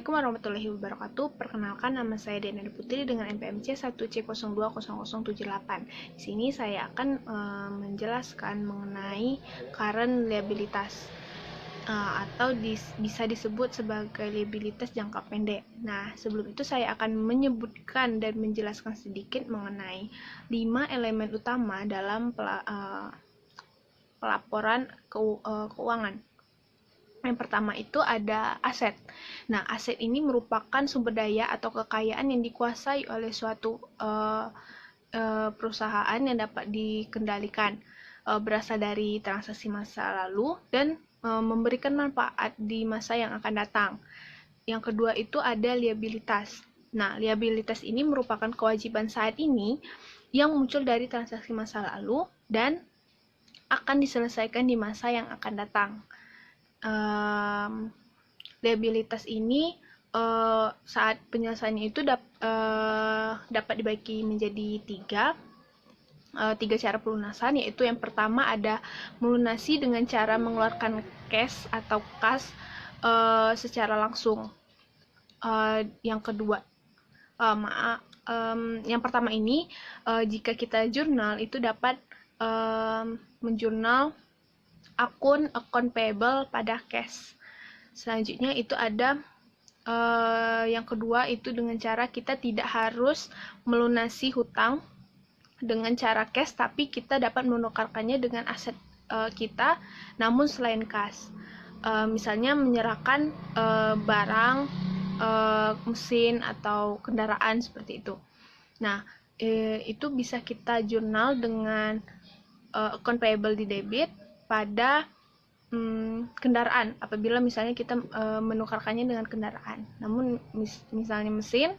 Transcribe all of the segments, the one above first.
Assalamualaikum warahmatullahi wabarakatuh. Perkenalkan, nama saya Dena Putri dengan NPMC 1C020078. Di sini saya akan menjelaskan mengenai current liabilitas atau bisa disebut sebagai liabilitas jangka pendek. Nah, sebelum itu saya akan menyebutkan dan menjelaskan sedikit mengenai 5 elemen utama dalam pelaporan keuangan. Yang pertama itu ada aset. Nah, aset ini merupakan sumber daya atau kekayaan yang dikuasai oleh suatu perusahaan yang dapat dikendalikan, berasal dari transaksi masa lalu dan memberikan manfaat di masa yang akan datang. Yang kedua itu ada liabilitas. Nah, liabilitas ini merupakan kewajiban saat ini yang muncul dari transaksi masa lalu dan akan diselesaikan di masa yang akan datang. Liabilitas ini saat penyelesaiannya itu dapat dibagi menjadi tiga cara pelunasan, yaitu yang pertama ada melunasi dengan cara mengeluarkan cash atau kas secara langsung. Yang kedua, yang pertama ini jika kita jurnal itu dapat menjurnal akun payable pada cash. Selanjutnya itu ada yang kedua itu dengan cara kita tidak harus melunasi hutang dengan cara cash, tapi kita dapat menukarkannya dengan aset kita namun selain cash. Misalnya menyerahkan barang, mesin atau kendaraan seperti itu. Nah, itu bisa kita jurnal dengan account payable di debit pada kendaraan, apabila misalnya kita menukarkannya dengan kendaraan. Namun misalnya mesin,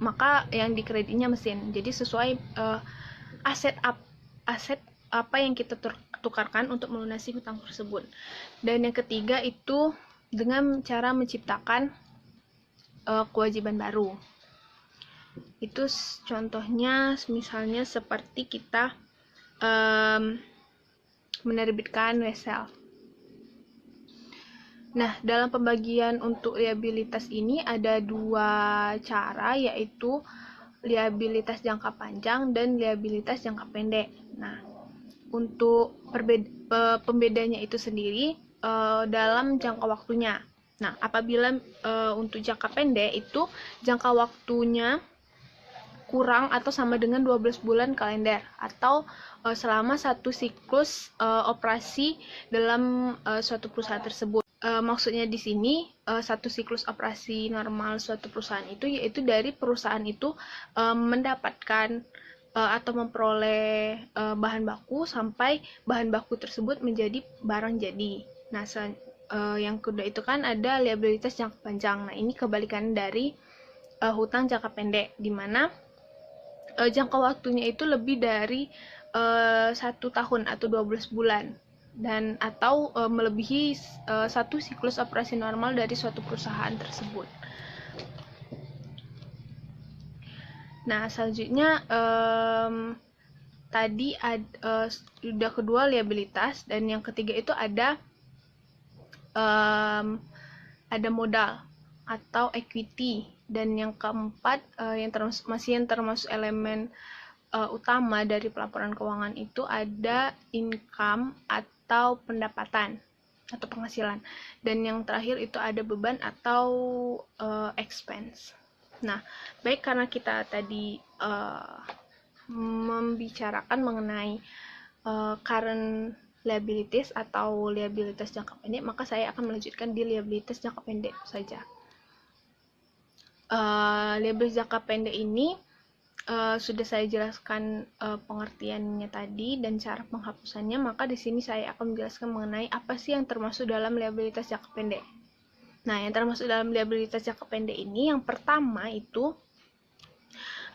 maka yang dikreditnya mesin. Jadi sesuai aset apa yang kita tukarkan untuk melunasi hutang tersebut. Dan yang ketiga itu dengan cara menciptakan kewajiban baru. Itu contohnya misalnya seperti kita menerbitkan wesel. Nah, dalam pembagian untuk liabilitas ini ada dua cara, yaitu liabilitas jangka panjang dan liabilitas jangka pendek. Nah, untuk pembedanya itu sendiri dalam jangka waktunya. Nah, apabila untuk jangka pendek itu jangka waktunya kurang atau sama dengan 12 bulan kalender atau selama satu siklus operasi dalam suatu perusahaan tersebut. Maksudnya di sini satu siklus operasi normal suatu perusahaan itu yaitu dari perusahaan itu mendapatkan atau memperoleh bahan baku sampai bahan baku tersebut menjadi barang jadi. Nah, yang kedua itu kan ada liabilitas jangka panjang. Nah, ini kebalikan dari hutang jangka pendek, di mana jangka waktunya itu lebih dari 1 tahun atau 12 bulan dan atau melebihi satu siklus operasi normal dari suatu perusahaan tersebut. Nah, selanjutnya tadi sudah kedua liabilitas, dan yang ketiga itu ada modal atau equity, dan yang keempat yang termasuk elemen utama dari pelaporan keuangan itu ada income atau pendapatan atau penghasilan, dan yang terakhir itu ada beban atau expense. Nah, baik karena kita tadi membicarakan mengenai current liabilities atau liabilitas jangka pendek, maka saya akan melanjutkan di liabilitas jangka pendek saja. Liabilitas jangka pendek ini sudah saya jelaskan pengertiannya tadi dan cara penghapusannya, maka di sini saya akan menjelaskan mengenai apa sih yang termasuk dalam liabilitas jangka pendek. Nah, yang termasuk dalam liabilitas jangka pendek ini yang pertama itu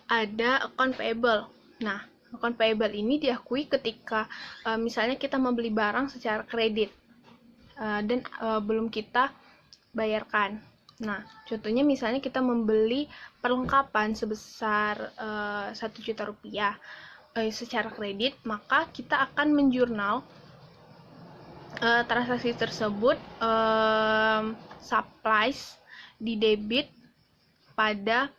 ada account payable. Nah, account payable ini diakui ketika misalnya kita membeli barang secara kredit dan belum kita bayarkan. Nah, contohnya misalnya kita membeli perlengkapan sebesar 1 juta rupiah secara kredit, maka kita akan menjurnal transaksi tersebut, supplies didebit pada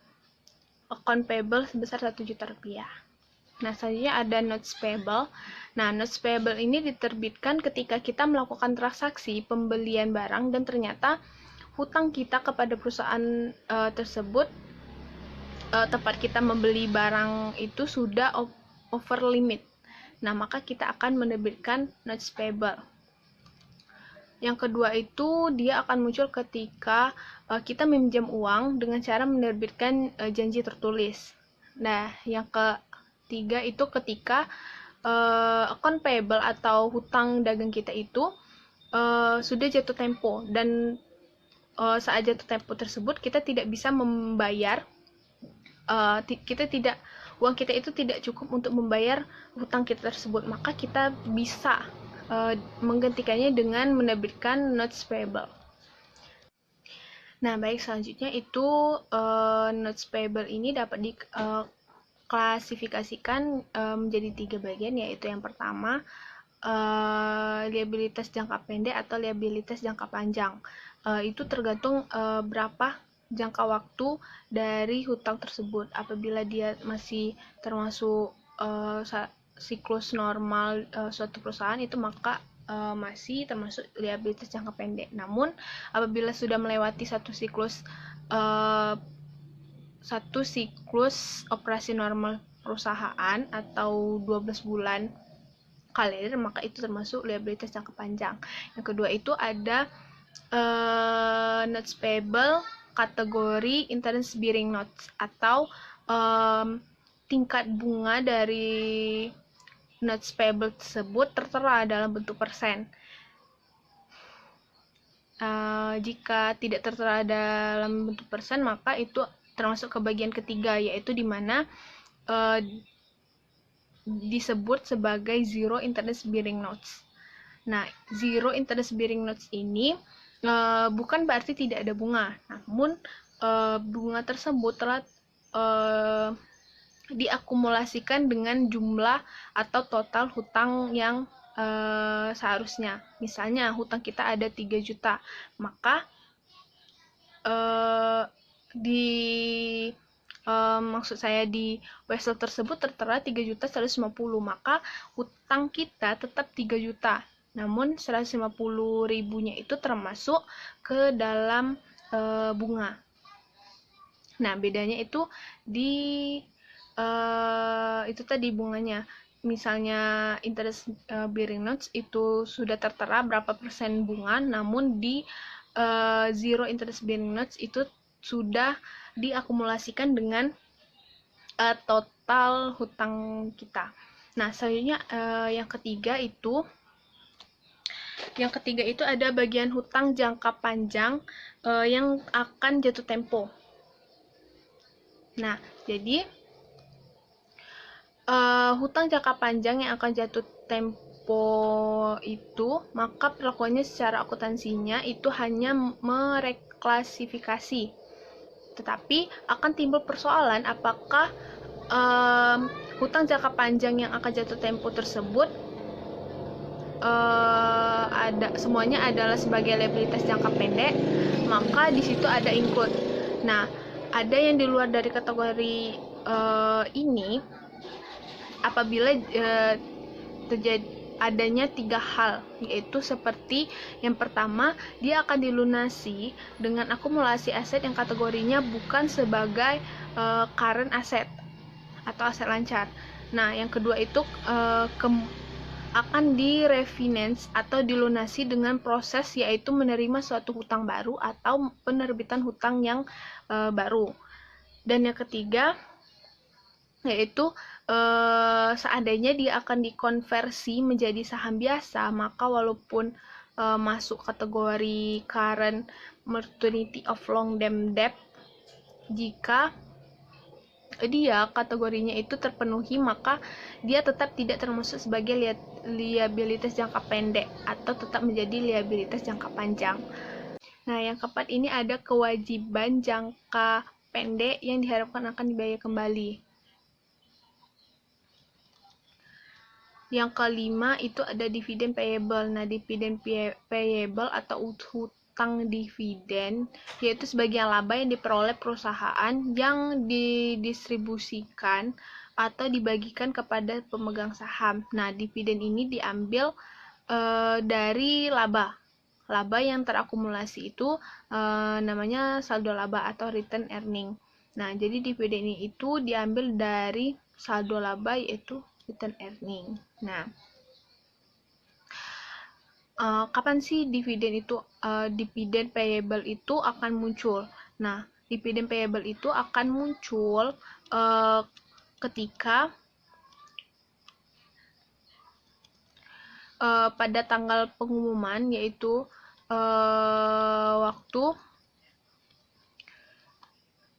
account payable sebesar Rp1.000.000. Nah, selanjutnya ada notes payable. Nah, notes payable ini diterbitkan ketika kita melakukan transaksi pembelian barang dan ternyata hutang kita kepada perusahaan tersebut tempat kita membeli barang itu sudah over limit. Nah, maka kita akan menerbitkan notes payable. Yang kedua itu dia akan muncul ketika kita meminjam uang dengan cara menerbitkan janji tertulis. Nah, yang ketiga itu ketika account payable atau hutang dagang kita itu sudah jatuh tempo dan saat jatuh tempo tersebut kita tidak bisa membayar, uang kita itu tidak cukup untuk membayar hutang kita tersebut, maka kita bisa menggantikannya dengan menerbitkan notes payable. Nah, baik, selanjutnya itu notes payable ini dapat diklasifikasikan menjadi 3 bagian, yaitu yang pertama liabilitas jangka pendek atau liabilitas jangka panjang. Itu tergantung berapa jangka waktu dari hutang tersebut. Apabila dia masih termasuk siklus normal suatu perusahaan itu maka masih termasuk liabilitas jangka pendek. Namun apabila sudah melewati satu siklus operasi normal perusahaan atau 12 bulan kalender, maka itu termasuk liabilitas jangka panjang. Yang kedua itu ada notes payable kategori interest bearing notes atau tingkat bunga dari notes payable tersebut tertera dalam bentuk persen. Jika tidak tertera dalam bentuk persen, maka itu termasuk ke bagian ketiga, yaitu di mana disebut sebagai zero interest bearing notes. Nah, zero interest bearing notes ini bukan berarti tidak ada bunga, namun bunga tersebut telah diakumulasikan dengan jumlah atau total hutang yang seharusnya. Misalnya hutang kita ada 3 juta, maka maksud saya di wesel tersebut tertera 3.150.000, maka hutang kita tetap 3 juta. Namun 150.000-nya itu termasuk ke dalam bunga. Nah, bedanya itu itu tadi bunganya. Misalnya interest bearing notes itu sudah tertera berapa persen bunga, namun di zero interest bearing notes itu sudah diakumulasikan dengan total hutang kita. Nah, selanjutnya yang ketiga itu ada bagian hutang jangka panjang yang akan jatuh tempo. Nah, jadi hutang jangka panjang yang akan jatuh tempo itu, maka perlakuannya secara akuntansinya itu hanya mereklasifikasi. Tetapi akan timbul persoalan apakah hutang jangka panjang yang akan jatuh tempo tersebut semuanya adalah sebagai liabilitas jangka pendek, maka di situ ada include. Nah, ada yang di luar dari kategori ini apabila terjadi adanya 3 hal, yaitu seperti yang pertama, dia akan dilunasi dengan akumulasi aset yang kategorinya bukan sebagai current asset atau aset lancar. Nah, yang kedua itu akan direfinance atau dilunasi dengan proses yaitu menerima suatu hutang baru atau penerbitan hutang yang baru. Dan yang ketiga yaitu seandainya dia akan dikonversi menjadi saham biasa, maka walaupun masuk kategori current maturity of long term debt, jika dia kategorinya itu terpenuhi, maka dia tetap tidak termasuk sebagai liabilitas jangka pendek atau tetap menjadi liabilitas jangka panjang. Nah, yang keempat ini ada kewajiban jangka pendek yang diharapkan akan dibayar kembali. Yang kelima itu ada dividen payable. Nah, dividen payable atau utang dividen, yaitu sebagian laba yang diperoleh perusahaan yang didistribusikan atau dibagikan kepada pemegang saham. Nah, dividen ini diambil dari laba. Laba yang terakumulasi itu namanya saldo laba atau return earning. Nah, jadi dividen ini itu diambil dari saldo laba yaitu return earning. Nah, kapan sih dividen payable itu akan muncul? Nah, dividen payable itu akan muncul ketika pada tanggal pengumuman, yaitu waktu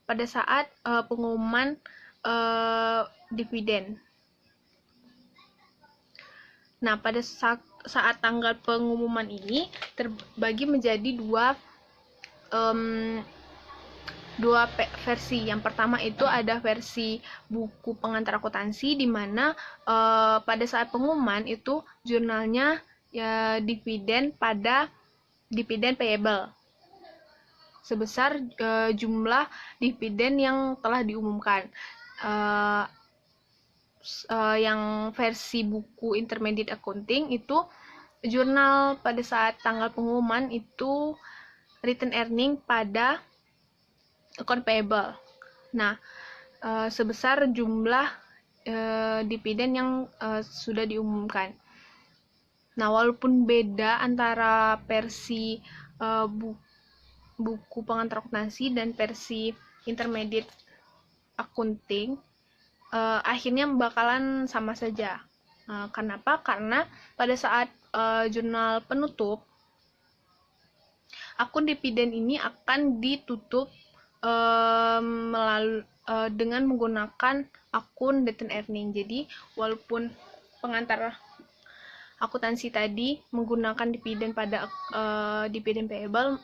pada saat pengumuman dividen. Nah, pada saat tanggal pengumuman ini terbagi menjadi dua versi. Yang pertama itu ada versi buku pengantar akuntansi, di mana pada saat pengumuman itu jurnalnya ya dividen payable sebesar jumlah dividen yang telah diumumkan. Yang versi buku intermediate accounting itu jurnal pada saat tanggal pengumuman itu return earning pada account payable. Nah, sebesar jumlah dividen yang sudah diumumkan. Nah, walaupun beda antara versi buku pengantar akuntansi dan versi intermediate accounting, akhirnya bakalan sama saja. Kenapa? Karena pada saat jurnal penutup, akun dividen ini akan ditutup dengan menggunakan akun return earning. Jadi, walaupun pengantar akuntansi tadi menggunakan dividen pada dividen payable,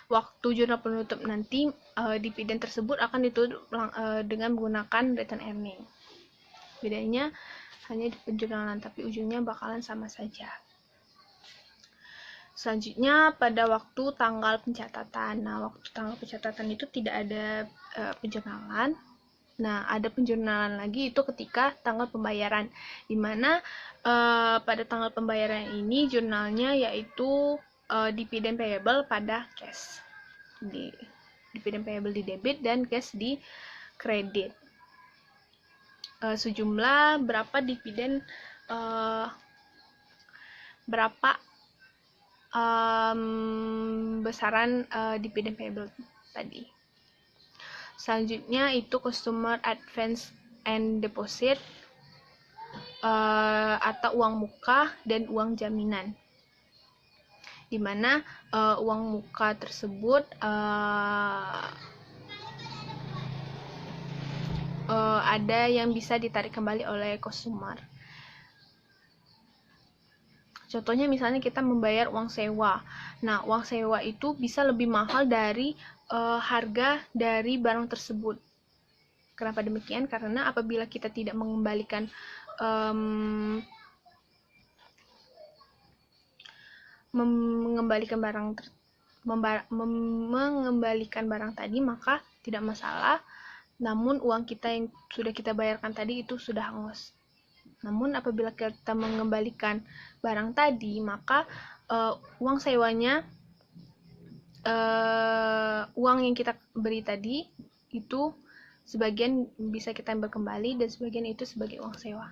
waktu jurnal penutup nanti dividen tersebut akan ditutup dengan menggunakan return earning. Bedanya hanya di penjurnalan, tapi ujungnya bakalan sama saja. Selanjutnya pada waktu tanggal pencatatan. Nah, waktu tanggal pencatatan itu tidak ada penjurnalan. Nah, ada penjurnalan lagi itu ketika tanggal pembayaran, di mana pada tanggal pembayaran ini jurnalnya yaitu dividen payable pada cash. Dividen payable di debit dan cash di kredit. Sejumlah berapa dividen, berapa besaran dividen payable tadi. Selanjutnya itu customer advance and deposit atau uang muka dan uang jaminan, di mana uang muka tersebut ada yang bisa ditarik kembali oleh customer. Contohnya misalnya kita membayar uang sewa. Nah, uang sewa itu bisa lebih mahal dari harga dari barang tersebut. Kenapa demikian? Karena apabila kita tidak mengembalikan mengembalikan barang tadi, maka tidak masalah. Namun uang kita yang sudah kita bayarkan tadi itu sudah hangus. Namun apabila kita mengembalikan barang tadi, maka uang sewanya, uang yang kita beri tadi itu sebagian bisa kita ambil kembali dan sebagian itu sebagai uang sewa.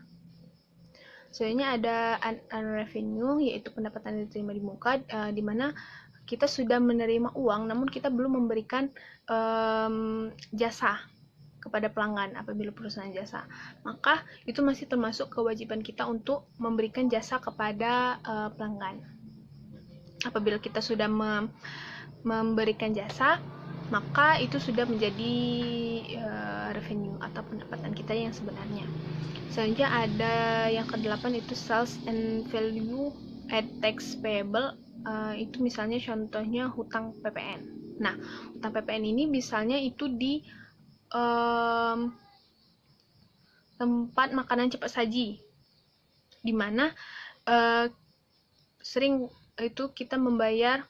Selanjutnya ada revenue, yaitu pendapatan yang diterima di muka, di mana kita sudah menerima uang namun kita belum memberikan jasa kepada pelanggan. Apabila perusahaan jasa, maka itu masih termasuk kewajiban kita untuk memberikan jasa kepada pelanggan. Apabila kita sudah memberikan jasa, maka itu sudah menjadi revenue atau pendapatan kita yang sebenarnya. Selanjutnya ada yang ke-8 itu sales and value add tax payable. Itu misalnya contohnya hutang PPN. Nah, hutang PPN ini misalnya itu di tempat makanan cepat saji, di mana sering itu kita membayar,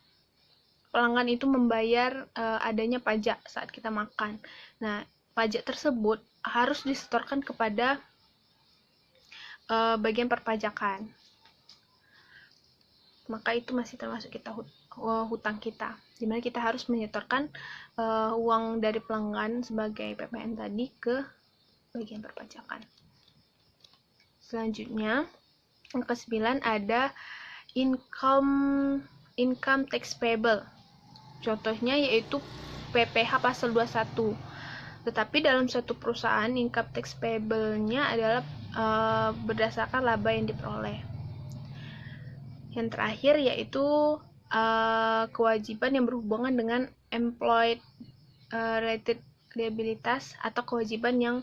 pelanggan itu membayar adanya pajak saat kita makan. Nah, pajak tersebut harus disetorkan kepada bagian perpajakan. Maka itu masih termasuk hutang kita, dimana kita harus menyetorkan uang dari pelanggan sebagai PPN tadi ke bagian perpajakan. Selanjutnya, yang ke-9 ada income tax payable. Contohnya yaitu PPh pasal 21. Tetapi dalam suatu perusahaan, income tax payable-nya adalah berdasarkan laba yang diperoleh. Yang terakhir yaitu kewajiban yang berhubungan dengan employee related liabilitas atau kewajiban yang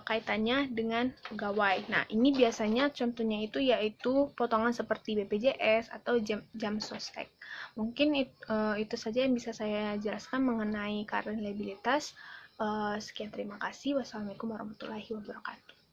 kaitannya dengan pegawai. Nah, ini biasanya contohnya yaitu potongan seperti BPJS atau jam sostek. Mungkin itu saja yang bisa saya jelaskan mengenai current liabilitas. Sekian, terima kasih. Wassalamualaikum warahmatullahi wabarakatuh.